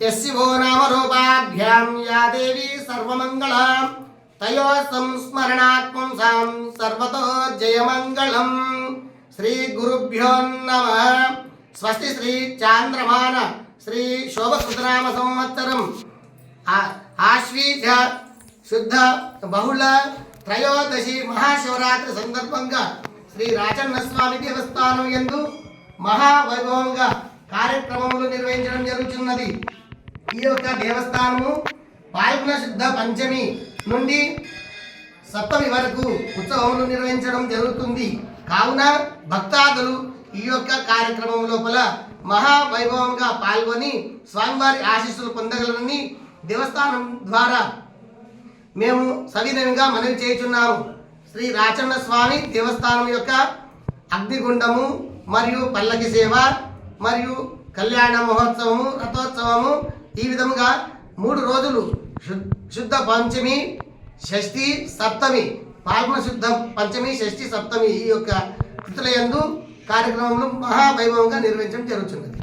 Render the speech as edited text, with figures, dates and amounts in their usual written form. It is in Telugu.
यस्यो नाम रूपाभ्यां या देवी सर्वमंगला तयो संस्मरणात्मं सां सर्वतो जयमंगलम्। श्री गुरुभ्यो नमः। स्वस्ति श्री चांद्रमान श्री शोभसुतनाम संवत्सरम् आश्वीज शुद्ध बहुल त्रयोदशी महाशिवरात्रि संदर्भंगा श्री राजन्न स्वामी देवस्थानं యందు మహావైభవంగా కార్యక్రమములు నిర్వహించడం జరుగుతున్నది। ఈ యొక్క దేవస్థానము పాల్గొన శుద్ధ పంచమి నుండి సప్తమి వరకు ఉత్సవములు నిర్వహించడం జరుగుతుంది। కావున భక్తాదులు ఈ యొక్క కార్యక్రమం లోపల మహావైభవంగా పాల్గొని స్వామివారి ఆశీస్సులు పొందగలరని దేవస్థానం ద్వారా మేము సవినయంగా మనవి చేయుచున్నాము। శ్రీ రాచన్న స్వామి దేవస్థానం యొక్క అగ్నిగుండము మరియు పల్లకి సేవ మరియు కళ్యాణ మహోత్సవము రథోత్సవము ఈ విధముగా 3 రోజులు శుద్ధ పంచమి షష్ఠి సప్తమి పాల్గొన శుద్ధ పంచమి షష్ఠి సప్తమి ఈ యొక్క తిథుల యందు కార్యక్రమములు మహావైభవంగా నిర్వహించడం జరుగుతున్నది।